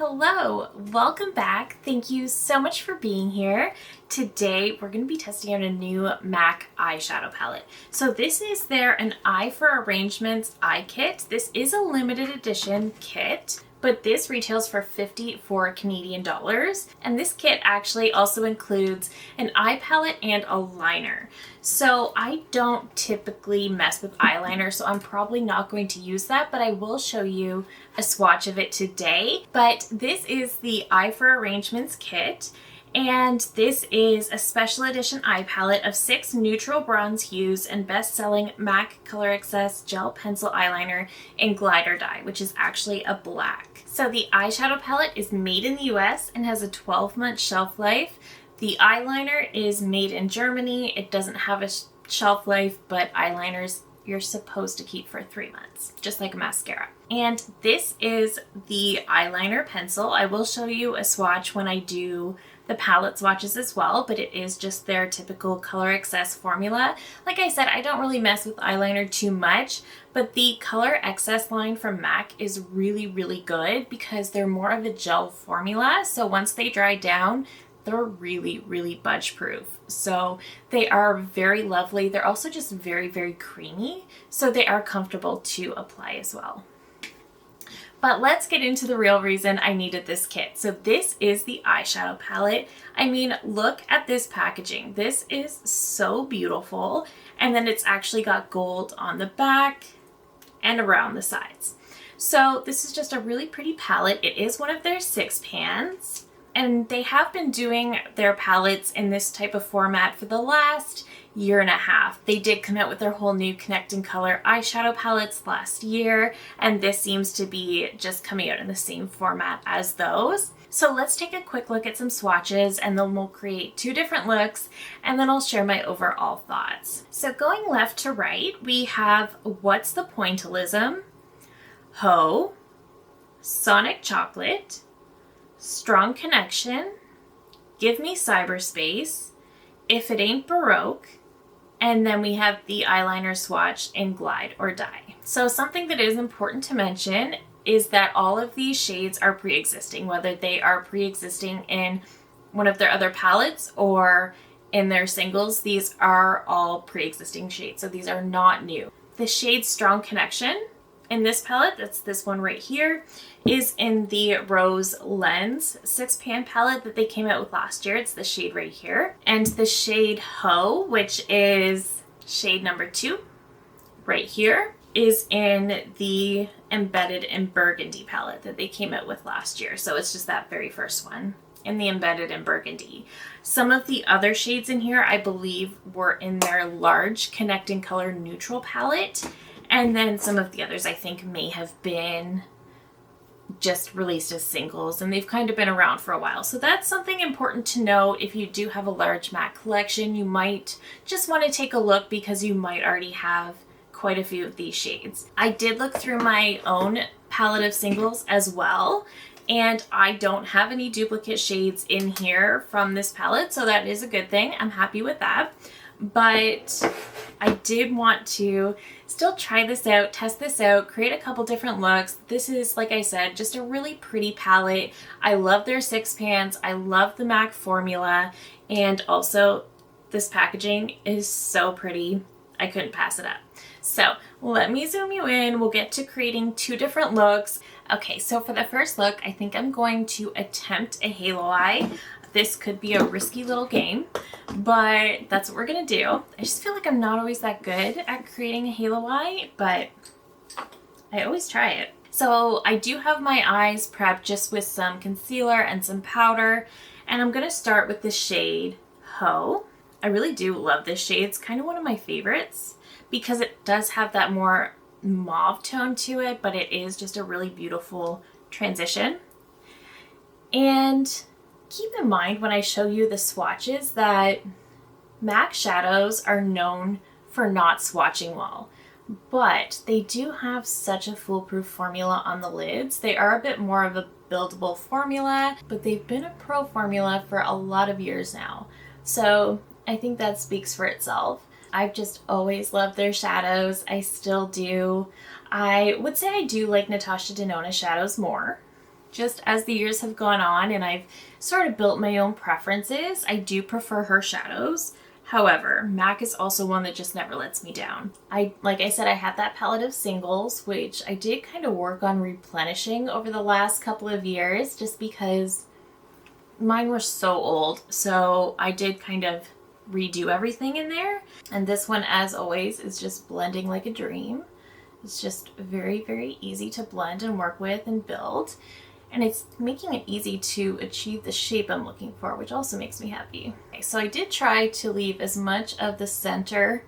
Hello, welcome back. Thank you so much for being here. Today we're going to be testing out a new MAC eyeshadow palette. So this is their An Eye for Arrangements eye kit. This is a limited edition kit, but this retails for 54 Canadian dollars. And this kit actually also includes an eye palette and a liner. So I don't typically mess with eyeliner, so I'm probably not going to use that, but I will show you a swatch of it today. But this is the Eye for Arrangements kit. And this is a special edition eye palette of 6 neutral bronze hues and best-selling MAC Color Excess Gel Pencil Eyeliner in glider dye, which is actually a black. So the eyeshadow palette is made in the US and has a 12-month shelf life. The eyeliner is made in Germany. It doesn't have a shelf life, but eyeliners you're supposed to keep for 3 months, just like a mascara. And this is the eyeliner pencil. I will show you a swatch when I do the palette swatches as well, but it is just their typical Color Excess formula. Like I said, I don't really mess with eyeliner too much, but the Color Excess line from MAC is really, really good because they're more of a gel formula. So once they dry down, they're really, really budge proof. So they are very lovely. They're also just very, very creamy. So they are comfortable to apply as well. But let's get into the real reason I needed this kit. So this is the eyeshadow palette. I mean, look at this packaging. This is so beautiful. And then it's actually got gold on the back and around the sides. So this is just a really pretty palette. It is one of their 6 pans. And they have been doing their palettes in this type of format for the last year and a half. They did come out with their whole new Connecting Color eyeshadow palettes last year, and this seems to be just coming out in the same format as those. So let's take a quick look at some swatches, and then we'll create 2 different looks, and then I'll share my overall thoughts. So going left to right, we have What's the Pointillism, Ho, Sonic Chocolate, Strong Connection, Give Me Cyberspace, If It Ain't Baroque, and then we have the eyeliner swatch in Glide or Dye. So something that is important to mention is that all of these shades are pre-existing, whether they are pre-existing in one of their other palettes or in their singles. These are all pre-existing shades, so these are not new. The shade Strong Connection in this palette, that's this one right here, is in the Rose Lens 6-pan palette that they came out with last year. It's the shade right here. And the shade Ho, which is shade number 2 right here, is in the Embedded in Burgundy palette that they came out with last year. So it's just that very first one in the Embedded in Burgundy. Some of the other shades in here, I believe, were in their large Connecting Color neutral palette. And then some of the others I think may have been just released as singles, and they've kind of been around for a while. So that's something important to note. If you do have a large MAC collection, you might just want to take a look because you might already have quite a few of these shades. I did look through my own palette of singles as well, and I don't have any duplicate shades in here from this palette, so that is a good thing. I'm happy with that. But I did want to still try this out, test this out, create a couple different looks. This is, like I said, just a really pretty palette. I love their 6 pans. I love the MAC formula. And also, this packaging is so pretty. I couldn't pass it up. So let me zoom you in. We'll get to creating 2 different looks. Okay, so for the first look, I think I'm going to attempt a halo eye. This could be a risky little game, but that's what we're gonna do. I just feel like I'm not always that good at creating a halo eye, but I always try it. So I do have my eyes prepped just with some concealer and some powder, and I'm gonna start with the shade Ho. I really do love this shade. It's kind of one of my favorites because it does have that more mauve tone to it, but it is just a really beautiful transition. And keep in mind when I show you the swatches that MAC shadows are known for not swatching well, but they do have such a foolproof formula on the lids. They are a bit more of a buildable formula, but they've been a pro formula for a lot of years now. So I think that speaks for itself. I've just always loved their shadows. I still do. I would say I do like Natasha Denona shadows more. just as the years have gone on and I've sort of built my own preferences, I do prefer her shadows. However, MAC is also one that just never lets me down. Like I said, I had that palette of singles, which I did kind of work on replenishing over the last couple of years just because mine were so old. So I did kind of redo everything in there. And this one, as always, is just blending like a dream. It's just very, very easy to blend and work with and build. And it's making it easy to achieve the shape I'm looking for, which also makes me happy. Okay, so I did try to leave as much of the center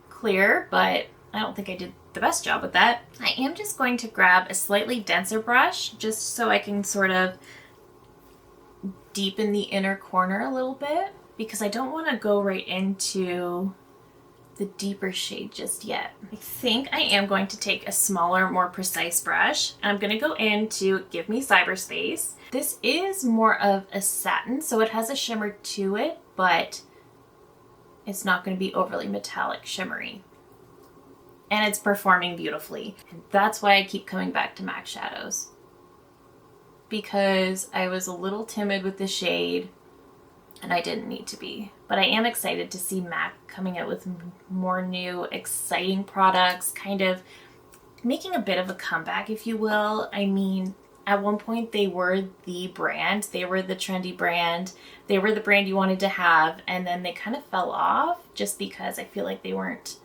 clear, but I don't think I did the best job with that. I am just going to grab a slightly denser brush just so I can sort of deepen the inner corner a little bit, because I don't want to go right into the deeper shade just yet. I think I am going to take a smaller, more precise brush, and I'm going to go into Give Me Cyberspace. This is more of a satin, so it has a shimmer to it, but it's not going to be overly metallic shimmery. And it's performing beautifully. And that's why I keep coming back to MAC shadows, because I was a little timid with the shade and I didn't need to be. But I am excited to see MAC coming out with more new, exciting products, kind of making a bit of a comeback, if you will. I mean, at one point they were the brand, they were the trendy brand, they were the brand you wanted to have, and then they kind of fell off just because I feel like they weren't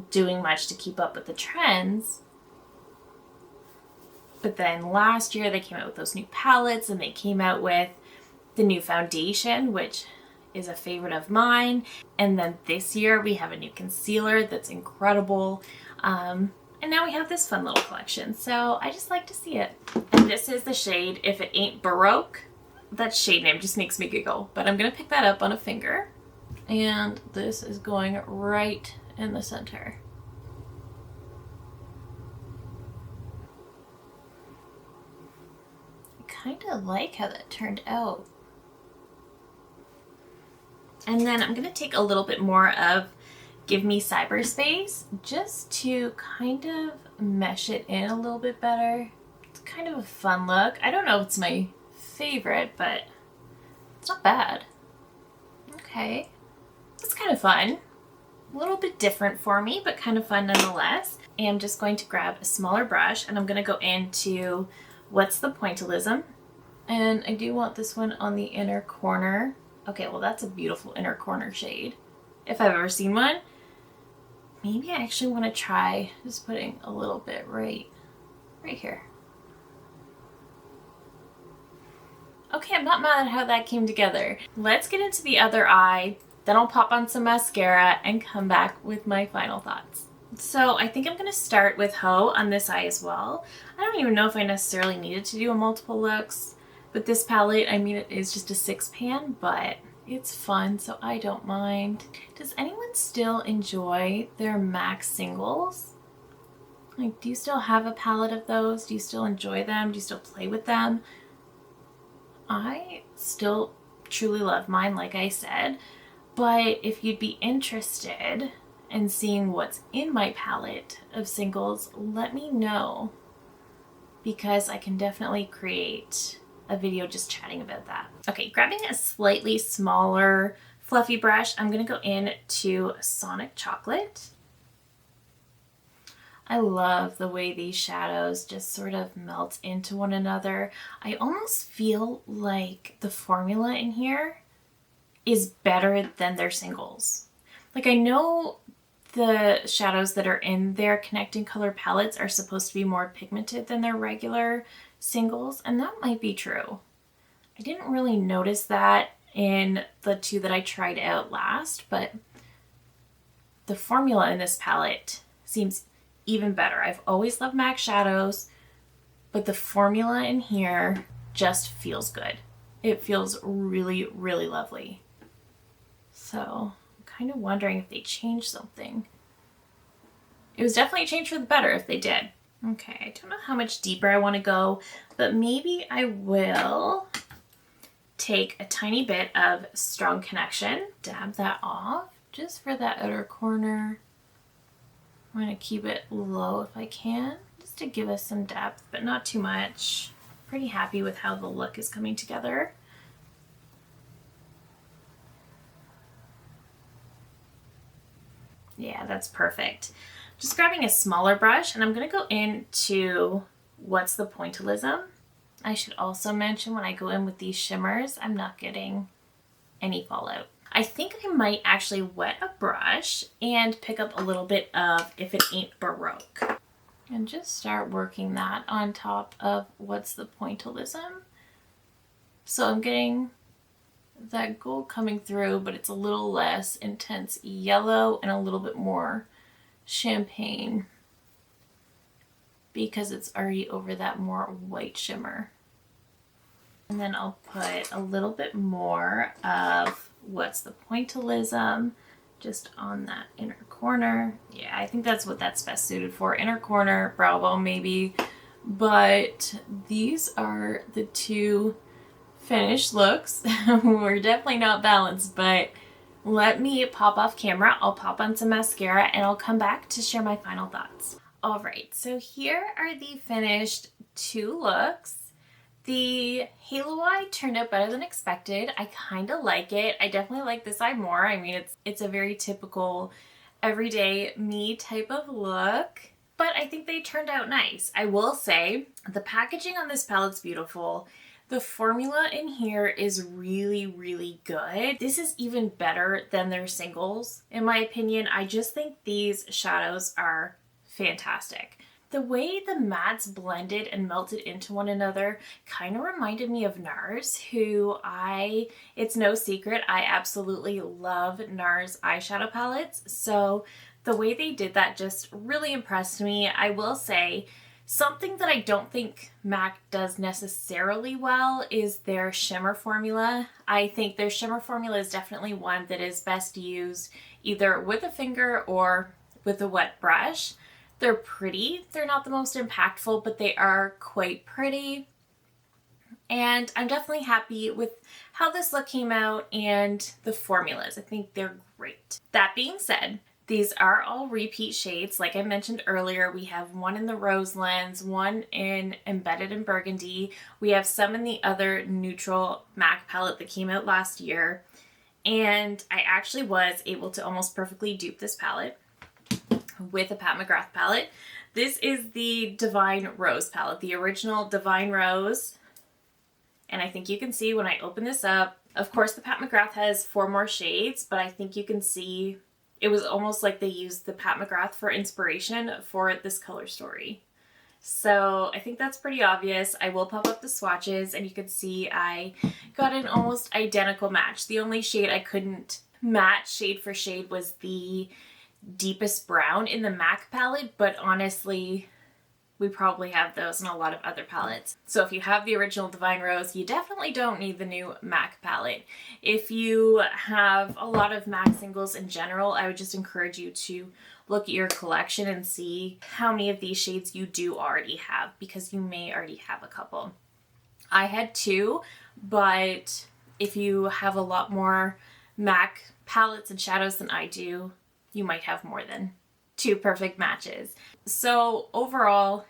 doing much to keep up with the trends. But then last year they came out with those new palettes, and they came out with the new foundation, which is a favorite of mine. And then this year we have a new concealer that's incredible. And now we have this fun little collection. So I just like to see it. And this is the shade If It Ain't Baroque. That shade name just makes me giggle. But I'm going to pick that up on a finger. And this is going right in the center. I kind of like how that turned out. And then I'm going to take a little bit more of Give Me Cyberspace just to kind of mesh it in a little bit better. It's kind of a fun look. I don't know if it's my favorite, but it's not bad. Okay. It's kind of fun. A little bit different for me, but kind of fun nonetheless. And I'm just going to grab a smaller brush, and I'm going to go into What's the Pointillism. And I do want this one on the inner corner. Okay, well that's a beautiful inner corner shade, if I've ever seen one. Maybe I actually want to try just putting a little bit right here. Okay, I'm not mad at how that came together. Let's get into the other eye, then I'll pop on some mascara and come back with my final thoughts. So I think I'm going to start with Ho on this eye as well. I don't even know if I necessarily needed to do a multiple looks. With this palette, I mean, it is just a 6-pan, but it's fun, so I don't mind. Does anyone still enjoy their MAC singles? Like, do you still have a palette of those? Do you still enjoy them? Do you still play with them? I still truly love mine, like I said, but if you'd be interested in seeing what's in my palette of singles, let me know, because I can definitely create a video just chatting about that. Okay, grabbing a slightly smaller fluffy brush, I'm gonna go into Sonic Chocolate. I love the way these shadows just sort of melt into one another. I almost feel like the formula in here is better than their singles. Like, I know the shadows that are in their connecting color palettes are supposed to be more pigmented than their regular singles, and that might be true. I didn't really notice that in the two that I tried out last, but the formula in this palette seems even better. I've always loved MAC shadows, but the formula in here just feels good. It feels really, really lovely. So I'm kind of wondering if they changed something. It was definitely a change for the better if they did. Okay, I don't know how much deeper I want to go, but maybe I will take a tiny bit of Strong Connection, dab that off just for that outer corner. I'm going to keep it low if I can, just to give us some depth, but not too much. pretty happy with how the look is coming together. Yeah, that's perfect. Just grabbing a smaller brush, and I'm going to go into What's the Pointillism. I should also mention when I go in with these shimmers, I'm not getting any fallout. I think I might actually wet a brush and pick up a little bit of If It Ain't Baroque. And just start working that on top of What's the Pointillism. So I'm getting that gold coming through, but it's a little less intense yellow and a little bit more champagne because it's already over that more white shimmer. And then I'll put a little bit more of What's the Pointillism just on that inner corner. Yeah, I think that's what that's best suited for. Inner corner, brow bone maybe. But these are the two finished looks. We're definitely not balanced, but let me pop off camera. I'll pop on some mascara and I'll come back to share my final thoughts. All right, so here are the finished two looks. The halo eye turned out better than expected. I kind of like it. I definitely like this eye more. I mean, it's a very typical everyday me type of look, but I think they turned out nice. I will say the packaging on this palette's beautiful. The formula in here is really, really good. This is even better than their singles, in my opinion. I just think these shadows are fantastic. The way the mattes blended and melted into one another kind of reminded me of NARS, who it's no secret, I absolutely love NARS eyeshadow palettes. So the way they did that just really impressed me. I will say, something that I don't think MAC does necessarily well is their shimmer formula. I think their shimmer formula is definitely one that is best used either with a finger or with a wet brush. They're pretty. They're not the most impactful, but they are quite pretty. And I'm definitely happy with how this look came out and the formulas. I think they're great. That being said, these are all repeat shades. Like I mentioned earlier, we have one in the Rose Lens, one in Embedded in Burgundy. We have some in the other neutral MAC palette that came out last year. And I actually was able to almost perfectly dupe this palette with a Pat McGrath palette. This is the Divine Rose palette, the original Divine Rose. And I think you can see when I open this up, of course the Pat McGrath has 4 more shades, but I think you can see it was almost like they used the Pat McGrath for inspiration for this color story. So I think that's pretty obvious. I will pop up the swatches and you can see I got an almost identical match. The only shade I couldn't match shade for shade was the deepest brown in the MAC palette, but honestly, we probably have those in a lot of other palettes. So if you have the original Divine Rose, you definitely don't need the new MAC palette. If you have a lot of MAC singles in general, I would just encourage you to look at your collection and see how many of these shades you do already have, because you may already have a couple. I had 2, but if you have a lot more MAC palettes and shadows than I do, you might have more than 2 perfect matches. So overall,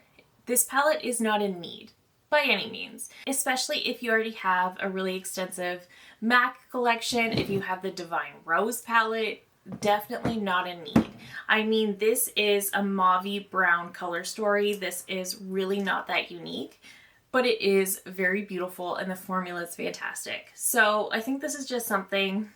this palette is not in need by any means, especially if you already have a really extensive MAC collection. If you have the Divine Rose palette, definitely not in need. I mean, this is a mauve brown color story. This is really not that unique, but it is very beautiful and the formula is fantastic. So I think this is just something,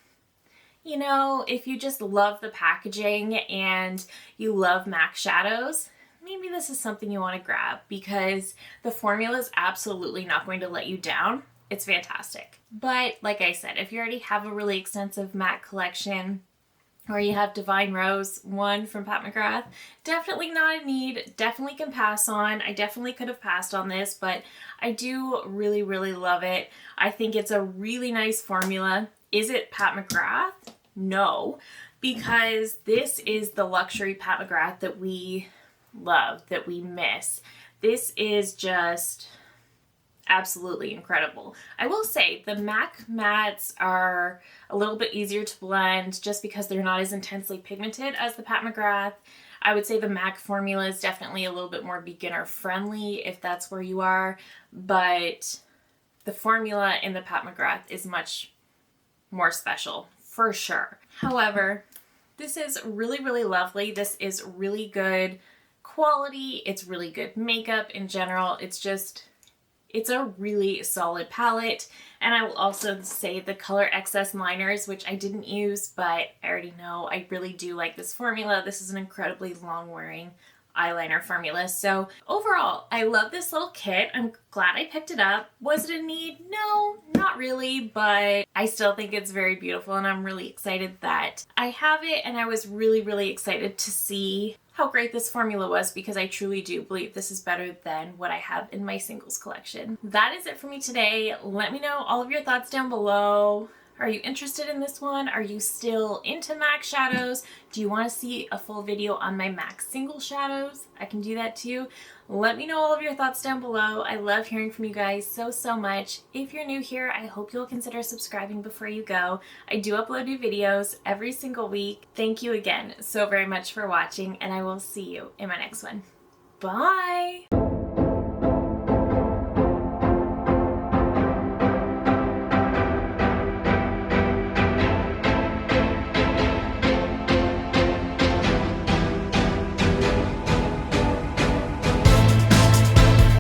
you know, if you just love the packaging and you love MAC shadows, maybe this is something you want to grab, because the formula is absolutely not going to let you down. It's fantastic. But like I said, if you already have a really extensive MAC collection, or you have Divine Rose 1 from Pat McGrath, definitely not in need, definitely can pass on. I definitely could have passed on this, but I do really, really love it. I think it's a really nice formula. Is it Pat McGrath? No, because this is the luxury Pat McGrath that we love, that we miss. This is just absolutely incredible. I will say the MAC mattes are a little bit easier to blend just because they're not as intensely pigmented as the Pat McGrath. I would say the MAC formula is definitely a little bit more beginner friendly if that's where you are, but the formula in the Pat McGrath is much more special for sure. However, this is really, really lovely. This is really good quality. It's really good makeup in general. It's a really solid palette. And I will also say the Color Excess liners, which I didn't use, but I already know I really do like this formula. This is an incredibly long wearing eyeliner formula. So overall, I love this little kit. I'm glad I picked it up. Was it a need? No, not really, but I still think it's very beautiful and I'm really excited that I have it, and I was really, really excited to see how great this formula was because I truly do believe this is better than what I have in my singles collection. That is it for me today. Let me know all of your thoughts down below. Are you interested in this one? Are you still into MAC shadows? Do you want to see a full video on my MAC single shadows? I can do that too. Let me know all of your thoughts down below. I love hearing from you guys so much. If you're new here, I hope you'll consider subscribing before you go. I do upload new videos every single week. Thank you again so very much for watching, and I will see you in my next one. Bye!